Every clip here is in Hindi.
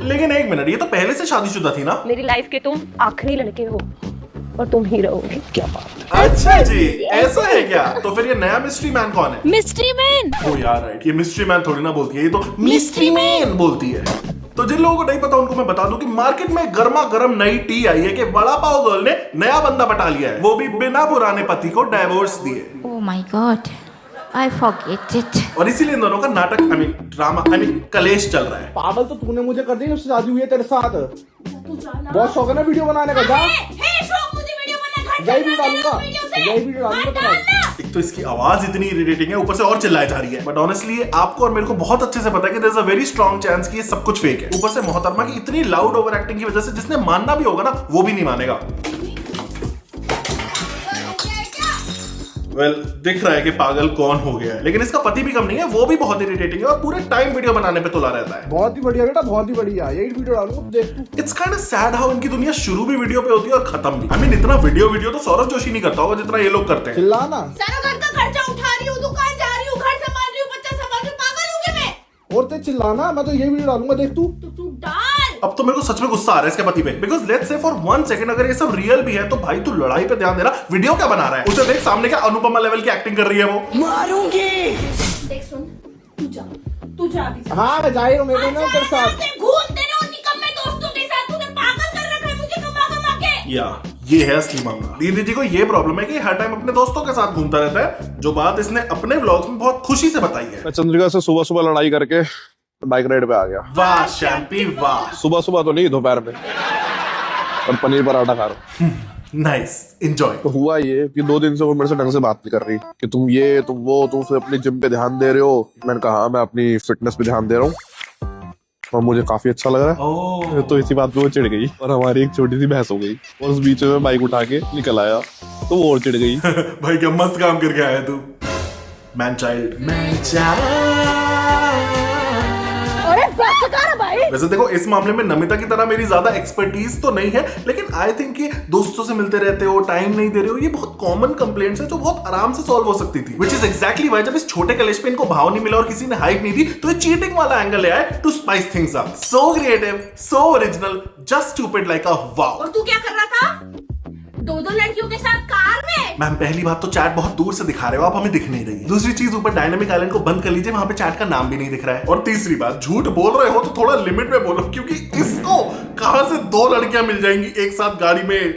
लेकिन एक मिनट, ये तो पहले से शादीशुदा थी ना? मेरी लाइफ के तुम आखिरी लड़के हो और तुम ही रहोगे। क्या बात है। अच्छा जी, ऐसा है क्या? तो फिर ये नया मिस्ट्री मैन कौन है? Mystery man. ओ यार राइट, ये मिस्ट्री मैन थोड़ी ना बोलती है, ये तो मिस्ट्री मैन बोलती है। तो जिन लोगों को नहीं पता उनको मैं बता दूं कि मार्केट में गर्मा गर्म नई टी आई है कि वड़ा पाव गर्ल ने नया बंदा पटा लिया है, वो भी बिना पुराने पति को डाइवोर्स दिए। Oh my god, I forget it. और इसीलिए इन दोनों का नाटक ड्रामा कलेश चल रहा है। पागल तो तूने मुझे कर दी जब से शादी हुई है तेरे साथ। बहुत शौक है ना वीडियो बनाने का। जा यही वीडियो डालूंगा, यही वीडियो डालूंगा। एक तो इसकी आवाज इतनी इरिटेटिंग है, ऊपर से और चिल्लाई जा रही है। बट ऑनेस्टली आपको और मेरे को बहुत अच्छे से पता है कि there is a very strong chance कि ये सब कुछ फेक है। ऊपर से मोहतरमा की इतनी लाउड ओवर एक्टिंग की वजह से जिसने मानना भी होगा ना वो भी नहीं मानेगा। वेल, दिख रहा है कि पागल कौन हो गया है, लेकिन इसका पति भी कम नहीं है, वो भी बहुत इरिटेटिंग है और पूरे टाइम वीडियो बनाने पे तुला रहता है। बहुत ही बढ़िया बेटा, बहुत ही बढ़िया। यही वीडियो डालूंगा, देख तू। It's kind of sad how इनकी दुनिया शुरू भी वीडियो पे होती है और खत्म भी। आई मीन इतना वीडियो तो सौरभ जोशी नहीं करता होगा जितना ये लोग करते हैं। चिल्लाना। सारा घर का खर्चा उठा रही हूँ, दुकान जा रही हूँ, घर संभाल रही हूँ, बच्चा संभाल रही हूँ, पागल हूँ क्या मैं? और तेज चिल्लाना, मैं तो यही वीडियो डालूंगा, देख तू। तू डाल। अब तो मेरे को सच में गुस्सा आ रहा है इसके पति पे, because let's say for 1 second अगर ये सब रियल भी है तो भाई तू लड़ाई पे ध्यान दे रहा, वीडियो क्या बना रहा है? उसे देख सामने क्या अनुपमा लेवल की एक्टिंग कर रही है वो। देख सुन, तू जा अभी जा। हाँ मैं जा ही रहा हूँ, मेरे को ना तेरे साथ। घूमते रहो निकम्मे दोस्तों के साथ, तूने पागल कर रखा है मुझे कमा के। या ये है असली मामला। दीदी जी को ये प्रॉब्लम है कि हर टाइम अपने दोस्तों के साथ घूमता रहता है, जो बात इसने अपने व्लॉग्स में बहुत खुशी से बताई है। मैं चंद्रिका से सुबह सुबह लड़ाई करके बाइक राइड पे आ गया। वाह शैम्पी वाह। सुबह सुबह तो नहीं, दोपहर में, और पनीर पराठा खा रहा हूँ। Nice, enjoy. तो हुआ ये कि 2 दिन से वो मेरे से ढंग से बात नहीं कर रही कि तुम ये तुम वो, तुम सिर्फ अपनी जिम पे ध्यान दे रहे हो। मैंने कहा हाँ, मैं अपनी फिटनेस पे ध्यान दे रहा हूँ और मुझे काफी अच्छा लग रहा है। तो इसी बात पे वो चिढ़ गई और हमारी एक छोटी सी बहस हो गई और उस बीच में बाइक उठा के निकल आया तो वो और चिढ़ गई। भाई क्या मस्त काम करके आया तू, मैन चाइल्ड। अरे बस कर भाई। वैसे देखो इस मामले में नमिता की तरह मेरी ज्यादा एक्सपर्टीज तो नहीं है, लेकिन आई थिंक कि दोस्तों से मिलते रहते हो, टाइम नहीं दे रहे हो, ये बहुत कॉमन कंप्लेंट्स है जो बहुत आराम से सॉल्व हो सकती थी। विच इज एक्जैक्टली व्हाई जब इस छोटे कलेश पे इनको भाव नहीं मिला और किसी ने हाइप नहीं दी तो ये चीटिंग वाला एंगल ले आए to spice things up. So creative, so original, just stupid like a wow. और तू क्या कर रहा था? 2 लड़कियों के साथ कार में? मैम पहली बात तो चैट बहुत दूर से दिखा रहे हो आप, हमें दिख नहीं रही है। दूसरी चीज, ऊपर डायनामिक आइलैंड को बंद कर लीजिए, वहां पे चैट का नाम भी नहीं दिख रहा है। और तीसरी बात, झूठ बोल रहे हो तो थोड़ा लिमिट में बोलो, क्योंकि इसको कहां से 2 लड़कियां मिल जाएंगी एक साथ गाड़ी में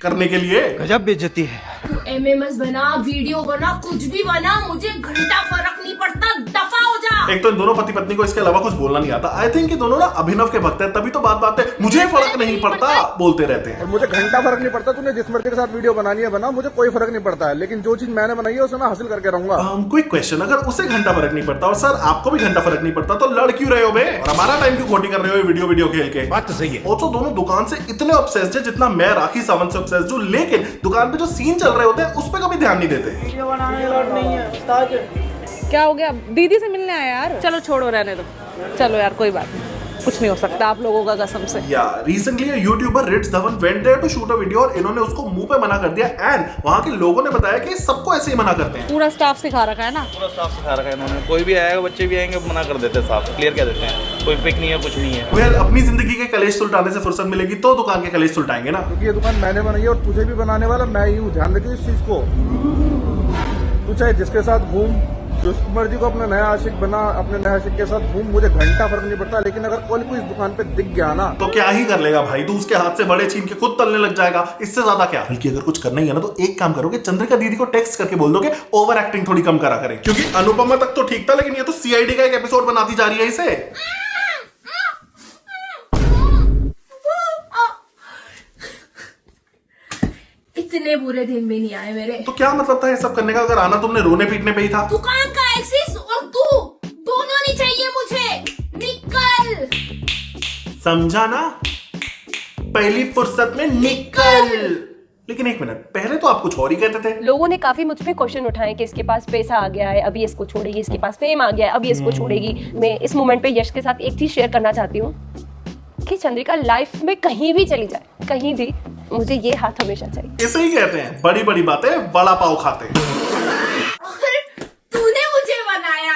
करने के लिए। गजब बेइज्जती है। तू MMS बना, वीडियो बना, कुछ भी बना, मुझे घंटा फर्क नहीं पड़ता, दफा हो जा। एक तो इन दोनों पति पत्नी को इसके अलावा कुछ बोलना नहीं आता। आई थिंक ये दोनों ना अभिनव के भक्त हैं, तभी तो बात है मुझे फर्क नहीं पड़ता बोलते रहते हैं। और मुझे घंटा फर्क नहीं पड़ता, तूने जिस मर्जी के साथ वीडियो बनानी है बना, मुझे कोई फर्क नहीं पड़ता है। लेकिन जो चीज मैंने बनाई है उसे मैं हासिल करके रहूंगा। क्विक क्वेश्चन, अगर उसे घंटा फर्क नहीं पड़ता और सर आपको भी घंटा फर्क नहीं पड़ता तो लड़ क्यों रहे हो बे? और हमारा टाइम क्यों खोटी कर रहे हो वीडियो खेल के? बात तो सही है। ऑल्सो दोनों दुकान से इतने ऑब्सेस्ड है जितना मैं राखी सावंत से ऑब्सेस्ड हूं, लेकिन दुकान पे जो सीन चल रहे होते हैं उस पे कभी ध्यान नहीं देते। वीडियो बनाने की लोड नहीं है उस्ताद। क्या हो गया? दीदी से मिलने आया यार। चलो छोड़ो, रहने दो। चलो यार कोई बात नहीं, कुछ नहीं हो सकता आप लोगों का कसम से। या recently youtuber Rits Dhawan went there to shoot a video और इन्होंने उसको मुंह पे मना कर दिया एंड वहां के लोगों ने बताया कि सबको ऐसे ही मना करते हैं। पूरा स्टाफ सिखा रखा है ना। पूरा साफ सिखा रखा है इन्होंने। कोई भी आएगा, बच्चे भी आएंगे, मना कर देते हैं, साफ क्लियर कह देते हैं, कोई पिक नहीं है, कुछ नहीं है। वेल अपनी जिंदगी के कलेश सुलटाने से फुर्सत मिलेगी तो दुकान के कलेश सुलटाएंगे ना। क्योंकि ये दुकान मैंने बनाई है और तुझे भी बनाने वाला मैं ही हूँ, ध्यान रखिए इस चीज को। तू चाहे जिसके साथ घूम, जिस मर्जी को अपना नया आशिक बना, अपने नया आशिक के साथ घूम, मुझे घंटा फर्क नहीं पड़ता। लेकिन अगर कोई इस दुकान पे दिख गया ना तो क्या ही कर लेगा भाई, तू उसके हाथ से बड़े छीन के खुद तलने लग जाएगा, इससे ज्यादा क्या। बल्कि अगर कुछ करना ही है ना तो एक काम करोगे, चंद्रिका दीदी को टेक्स्ट करके बोल दोगे ओवर एक्टिंग थोड़ी कम करा करें, क्योंकि अनुपमा तक तो ठीक था लेकिन ये तो सीआईडी का एक एपिसोड बनाती जा रही है इसे। इतने बुरे दिन भी नहीं आए मेरे। तो क्या मतलब था ये सब करने का अगर आना तुमने रोने पीटने पे ही था? दुकान का एक्सेस और तू दोनों नहीं चाहिए मुझे, निकल। समझा ना, पहली फुर्सत में निकल। लेकिन एक मिनट, पहले तो आप कुछ और ही कहते थे। लोगों ने काफी मुझ पे क्वेश्चन उठाए कि इसके पास पैसा आ गया है अभी इसको छोड़ेगी, इसके पास फेम आ गया है अभी इसको छोड़ेगी। मैं इस मोमेंट पे यश के साथ एक चीज शेयर करना चाहती हूँ कि चंद्रिका लाइफ में कहीं भी चली जाए, कहीं भी, मुझे ये हाथ हमेशा चाहिए। इसे ही कहते हैं बड़ी बड़ी बातें बड़ा पाव खाते हैं। और तूने मुझे बनाया।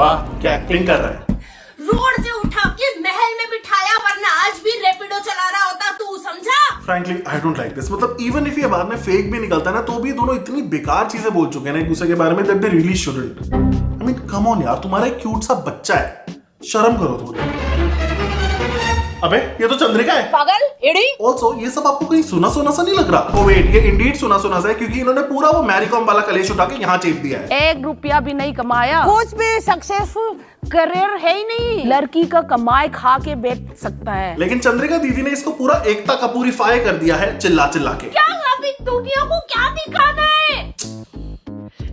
वाह क्या एक्टिंग कर रहा है। रोड से उठा के महल में बिठाया, वरना आज भी रैपिडो चला रहा होता, तू समझा? Frankly, I don't like this. मतलब इवन इफ ये बाद में फेक भी निकलता है ना, तो भी दोनों इतनी बेकार चीजें बोल चुके हैं ना एक दूसरे के बारे में, that they really shouldn't. I mean, come on यार, तुम्हारा एक क्यूट सा बच्चा है, शर्म करो थोड़ी। अबे ये तो चंद्रिका है। पागल एड़ी। ऑल्सो ये सब आपको कहीं सुना सुना सा नहीं लग रहा? ओ वेट, ये इंडीड सुना सुना सा है, क्योंकि इन्होंने पूरा वो मैरीकॉम वाला कलेश उठा के यहाँ चेप दिया है। 1 रुपया भी नहीं कमाया, कुछ भी सक्सेसफुल करियर है ही नहीं। लड़की का कमाई खा के बेच सकता है। लेकिन चंद्रिका दीदी ने इसको पूरा एकता कपूरीफाई कर दिया है चिल्ला चिल्ला के। क्या अभी दुनिया को क्या दिखाना है?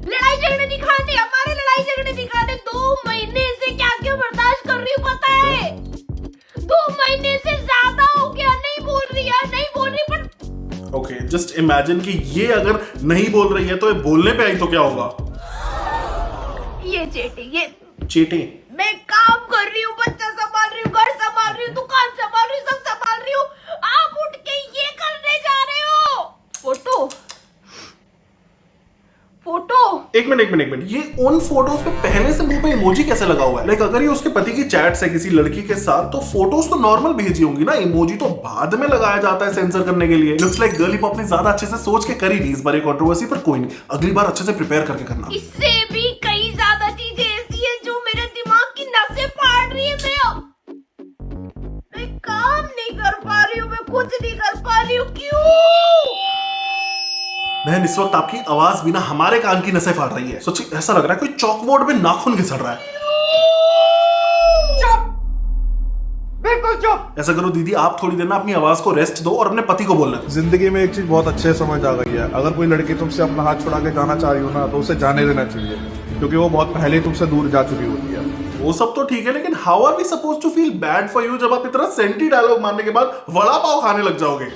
लड़ाई झगड़े दिखाने, हमारे लड़ाई झगड़े दिखाने। 2 महीने से क्या क्या बर्दाश्त कर रही हूँ पता है? 2 महीने से ज्यादा हो गया। नहीं बोल रही है, नहीं बोल रही, पर ओके जस्ट इमेजिन कि ये अगर नहीं बोल रही है तो ये बोलने पे आई तो क्या होगा? ये चेटी, ये चीटी। मैं काम कर रही हूँ, बच्चा संभाल रही हूँ, घर संभाल रही हूँ, दुकान संभाल रही हूँ, सब संभाल रही हूँ। आप उठ के ये करने जा रहे हो? फोटो एक मिनट, ये उन फोटोज पे पहले से मुंह पे इमोजी कैसे लगा हुआ है? लाइक अगर ये उसके पति की चैट है किसी लड़की के साथ, तो फोटोज तो नॉर्मल भेजी होंगी ना, इमोजी तो बाद में लगाया जाता है सेंसर करने के लिए। लुक्स लाइक गर्ली पॉप ने ज्यादा अच्छे से सोच के करी नहीं इस बार ये कंट्रोवर्सी, पर कोई नहीं, अगली बार अच्छे से प्रिपेयर करके करना। इससे भी कई ज्यादा चीजें ऐसी है जो मेरे दिमाग की नसें फाड़ रही है। मैं काम नहीं कर पा रही हूँ, मैं कुछ नहीं कर पा रही हूँ। क्यों? बहन इस वक्त आपकी आवाज भी ना हमारे कान की नसें फाड़ रही है। सोचिए ऐसा लग रहा है कोई चॉकबोर्ड पे नाखून घिसड़ रहा है। चुप, बिल्कुल चुप। ऐसा करो दीदी, आप थोड़ी देर ना अपनी आवाज को रेस्ट दो और अपने पति को बोलने दो। जिंदगी में एक चीज बहुत अच्छे से समझ आ गई है, अगर कोई लड़की तुमसे अपना हाथ छुड़ा के जाना चाह रही हो ना, तो उसे जाने देना चाहिए, क्योंकि वो बहुत पहले तुमसे दूर जा चुकी होती है। वो सब तो ठीक है, लेकिन how are we suppose to feel bad for you जब आप इतना सेंटी डायलॉग मारने के बाद वड़ा पाव खाने लग जाओगे?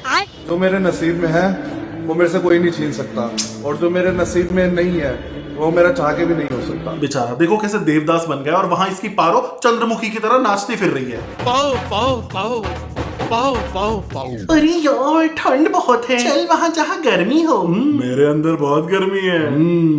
जो मेरे नसीब में है वो मेरे से कोई नहीं छीन सकता, और जो मेरे नसीब में नहीं है वो मेरा चाह के भी नहीं हो सकता। बेचारा देखो कैसे देवदास बन गया और वहां इसकी पारो चंद्रमुखी की तरह नाचती फिर रही है। पाओ पाओ पाओ पाओ पाओ पाओ। अरे यार ठंड बहुत है, चल वहां जहाँ गर्मी हो। मेरे अंदर बहुत गर्मी है।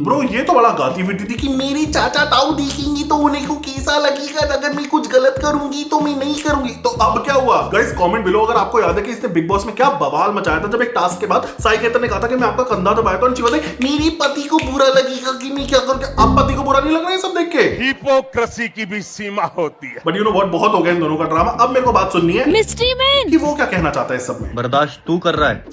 ब्रो ये तो बड़ा गाती फिरती थी कि मेरी चाचा ताऊ देखेंगी तो उन्हें को कैसा लगेगा, अगर मैं कुछ गलत करूंगी तो मैं नहीं करूंगी। तो अब क्या हुआ? गाइस कमेंट बिलो अगर आपको याद है कि इसने बिग बॉस में क्या बवाल मचाया था जब एक टास्क के बाद साई केतन ने कहा था कि मैं आपका कंधा दबाया था, और मेरे पति को बुरा लगेगा कि मैं क्या करूं। अब पति को बुरा नहीं लग रहा है सब देख के? हिपोक्रेसी की भी सीमा होती है। बट यू नो व्हाट, बहुत हो गया इन दोनों का ड्रामा। अब मेरे को बात सुननी है मिस्ट्री मैन कि वो क्या कहना चाहता है इस सब में। बर्दाश्त तू कर रहा है,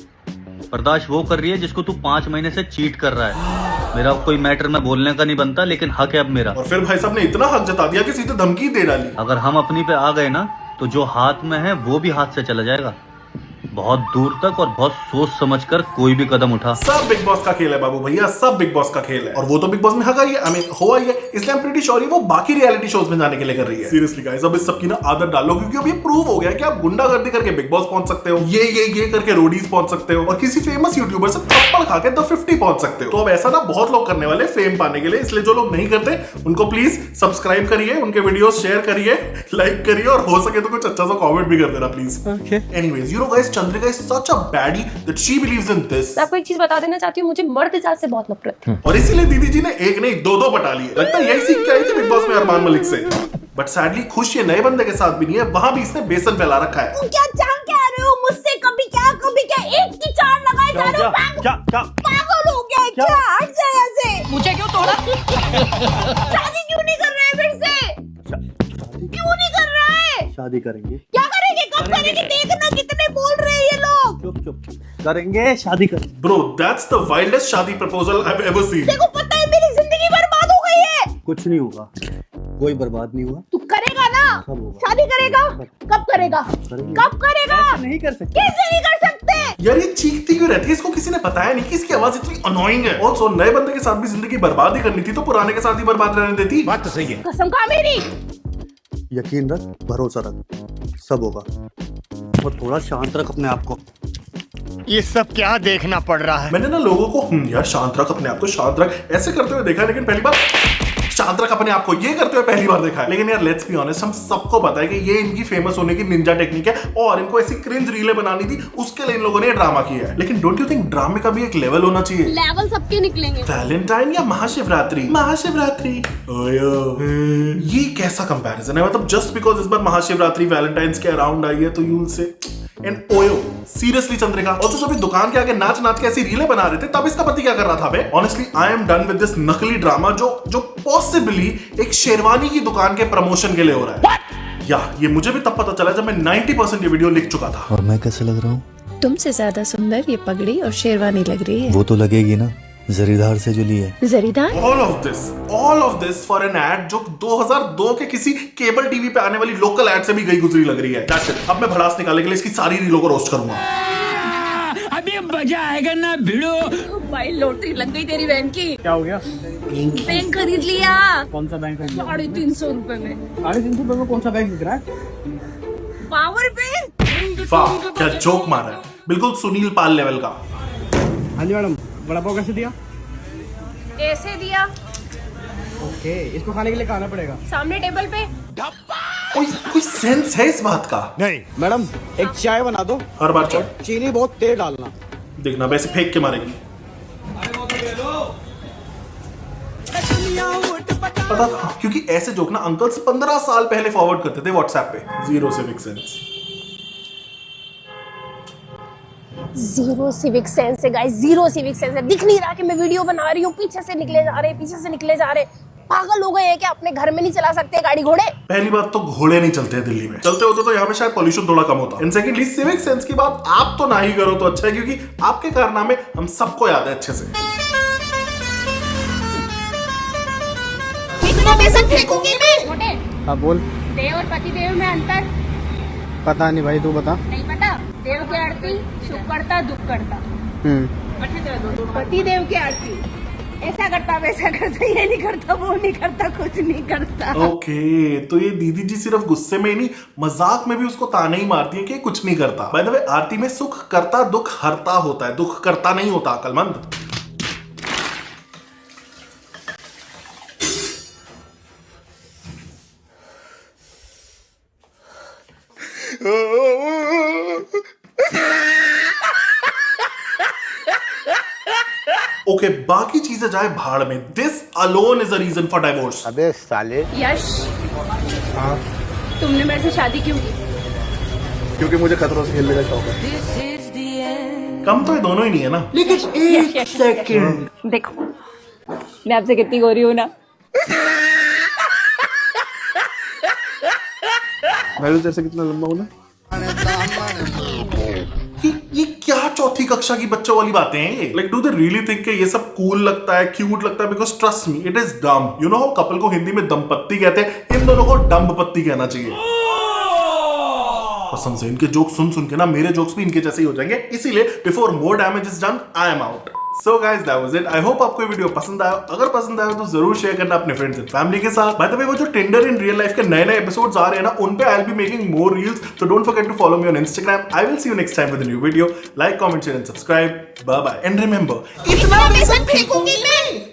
बर्दाश्त वो कर रही है जिसको तू 5 महीने से चीट कर रहा है। मेरा कोई मैटर में बोलने का नहीं बनता, लेकिन हक है अब मेरा। और फिर भाई साहब ने इतना हक जता दिया कि सीधे धमकी दे डाली। अगर हम अपनी पे आ गए ना, तो जो हाथ में है वो भी हाथ से चला जाएगा। बहुत दूर तक और बहुत सोच समझकर कोई भी कदम उठा। सब बिग बॉस का खेल है बाबू भैया, सब बिग बॉस का खेल है, और वो तो बिग बॉस में हक आई है, हमें हो आई है, इसलिए I'm pretty sure वो बाकी रियलिटी शोज में जाने के लिए कर रही है। सीरियसली गाइस, अब इस सब की ना आदत डालो, क्योंकि अब ये प्रूव हो गया कि आप गुंडागर्दी करके बिग बॉस पहुंच सकते हो, ये करके रोडीज पहुंच सकते हो, और किसी फेमस यूट्यूबर से थप्पड़ खा के 50 पहुंच सकते हो। तो अब ऐसा ना बहुत लोग करने वाले फेम पाने के लिए, इसलिए जो लोग नहीं करते उनको प्लीज सब्सक्राइब करिए, उनके वीडियोस शेयर करिए, लाइक करिए, और हो सके तो कुछ अच्छा सा कमेंट भी कर देना please. Anyways you know guys, Chandrika is such a baddie that she believes in this. मैं आपको एक चीज बता देना चाहती हूँ, मुझे मर्द जात से बहुत नफरत है। और इसीलिए दीदी जी ने एक नहीं 2 पटा लिए। लगता है यही सीख के आई थी बिग बॉस में अरमान मलिक से। बट सैडली खुश ये नए बंदे के साथ भी नहीं है, वहां भी इसने बेसन फैला रखा है। क्या चाह क्या रहे हो मुझसे? कभी क्या एक की 4 लगाए जा रहे हो। पागल हो गया क्या? हट जा यहाँ से। मुझे क्यों तोड़ा? शादी क्यों नहीं कर रहा है फिर से? क्यों नहीं कर रहा है? शादी करेंगे। क्या करेंगे? कब करेंगे? देखना कितने बोल रहे हैं ये लोग। चुप करेंगे, शादी करेंगे। ब्रो दैट्स द वाइल्डेस्ट शादी proposal I have ever seen. देखो पता है मेरी जिंदगी बर्बाद हो गई है। कुछ नहीं होगा, कोई बर्बाद नहीं हुआ। तू करेगा ना? शादी करेगा? कब करेगा? कब करेगा? नहीं कर सकते। कैसे नहीं कर सकते? यार ये चीखती क्यों रहती है? इसको किसी ने बताया नहीं कि इसकी आवाज इतनी अनोइंग है। और नए बंदे के साथ भी जिंदगी बर्बाद ही करनी थी तो पुराने के साथ ही बर्बाद रहने देती। बात तो सही है। कसम खा मेरी। यकीन रख, भरोसा रख, सब होगा। और थोड़ा शांत रख अपने आप को। ये सब क्या देखना पड़ रहा है? मैंने ना लोगों को यार शांत रख अपने आप को, शांत रख ऐसे करते हुए देखा, लेकिन पहली बार शांत रख अपने आप को ये करते हुए पहली बार देखा है। लेकिन यार लेट्स बी ऑनेस्ट, हम सबको पता है कि ये इनकी फेमस होने की निंजा टेक्निक है, और इनको ऐसी क्रिंज रीलें बनानी थी, उसके लिए इन लोगों ने ड्रामा किया है। लेकिन डोंट यू थिंक ड्रामे का भी एक लेवल होना चाहिए? लेवल सबके निकलेंगे। वैलेंटाइन या महाशिवरात्रि? महाशिवरात्रि। ओयो ये कैसा कंपैरिजन है? मतलब जस्ट बिकॉज इस बार महाशिवरात्रि वैलेंटाइंस के अराउंड आई है तो you will say and OYO seriously Chandrika. Also जब ये दुकान के आगे नाच नाच के ऐसी रीलें बना रहे थे तब इसका पति क्या कर रहा था बे? Honestly I am done with this नकली ड्रामा जो पॉसिबली एक शेरवानी की दुकान के प्रमोशन के लिए हो रहा है। या ये मुझे भी तब पता चला जब मैं 90% ये वीडियो लिख चुका था। और मैं कैसे लग रहा हूँ? तुमसे ज्यादा सुंदर ये पगड़ी और शेरवानी लग रही है। वो तो लगेगी ना, जरीदार से जो ली है। जरीदार? All of this for an ad जो 2002 के किसी केबल टीवी पे आने वाली लोकल एड से भी गई गुजरी लग रही है। That's it. अब मैं भड़ास निकालने के लिए इसकी सारी रीलों को रोस्ट करूंगा। अभी मजा आएगा ना भिड़ो। भाई लॉटरी लग गई तेरी बहन की। क्या हो गया? बैंक खरीद लिया। कौन सा बैंक? 350 रुपए में। 350 रुपए में कौन सा बैंक दिख रहा है? Power bank. वाह क्या जोक मारा है, बिल्कुल सुनील पाल लेवल का। हाँ जी मैडम, बड़ा पाव कैसे दिया? ऐसे दिया। ओके, इसको खाने के लिए खाना पड़ेगा। सामने टेबल पे। कोई सेंस है इस बात का? नहीं मैडम, एक चाय बना दो। हर बार चाय? चीनी बहुत तेज डालना। देखना वैसे फेंक के मारेगी। पता था क्योंकि ऐसे जोक ना अंकल्स 15 साल पहले फॉरवर्ड करते थे व्हाट्सएप पे। Zero civic sense. Zero civic sense है गाइस, जीरो सिविक सेंस है। दिख नहीं रहा कि मैं वीडियो बना रही हूँ, पीछे से निकले जा रहे। पागल हो गए हैं क्या? अपने घर में नहीं चला सकते गाड़ी घोड़े? पहली बात तो घोड़े नहीं चलते हैं दिल्ली में, चलते होते तो यहाँ पे शायद पॉल्यूशन थोड़ा कम होता। एंड सेकेंडली सिविक सेंस की बात आप तो ना ही करो तो अच्छा है, क्योंकि आपके कारनामे हम सबको याद है अच्छे से। कितना बेसन फेंकूंगी मैं? मोटे हाँ बोल। देव और पतिदेव में अंतर? पता नहीं भाई, तू बता। नहीं पता? देव की आरती सुख करता दुख करता, पतिदेव की आरती ऐसा करता वैसा करता, ये नहीं करता वो नहीं करता, कुछ नहीं करता। ओके तो ये दीदी जी सिर्फ गुस्से में ही नहीं मजाक में भी उसको ताने ही मारती है कि ये कुछ नहीं करता। बाय द वे आरती में सुख करता दुख हरता होता है, दुख करता नहीं होता अकलमंद। ओके बाकी चीजें जाए भाड़ में। This alone is a reason for divorce. अबे साले। यश हाँ तुमने मेरे से शादी क्यों की? क्योंकि मुझे खतरों से खेलने का शौक है। कम तो ये दोनों ही नहीं है ना। लेकिन एक सेकंड देखो, मैं आपसे कितनी गोरी हूं ना। मैं जैसे कितना लंबा हूँ ना। ये क्या चौथी कक्षा की बच्चों वाली बातें हैं ये? Like do they really think कि ये सब कूल लगता है, क्यूट लगता है? Because trust me it is dumb. You know how couple को हिंदी में दंपत्ति कहते हैं, इन दोनों को डम्बपत्ति कहना चाहिए। कसम से इनके जोक्स सुन के ना मेरे जोक्स भी इनके जैसे ही हो जाएंगे। इसीलिए before more damage is done I am out. So guys that was it. I hope आपको ये वीडियो पसंद आया। अगर पसंद आया तो जरूर शेयर करना अपने फ्रेंड्स एंड फैमिली के साथ। बाय द वे वो जो टिंडर इन रियल लाइफ के नए एपिसोड्स आ रहे हैं ना, उन पे I will be making more reels, so don't forget to follow me on Instagram. I will see you next time with a new video. Like, comment, share and subscribe. Bye bye and remember, इतना बेसन फेंकूंगी मैं।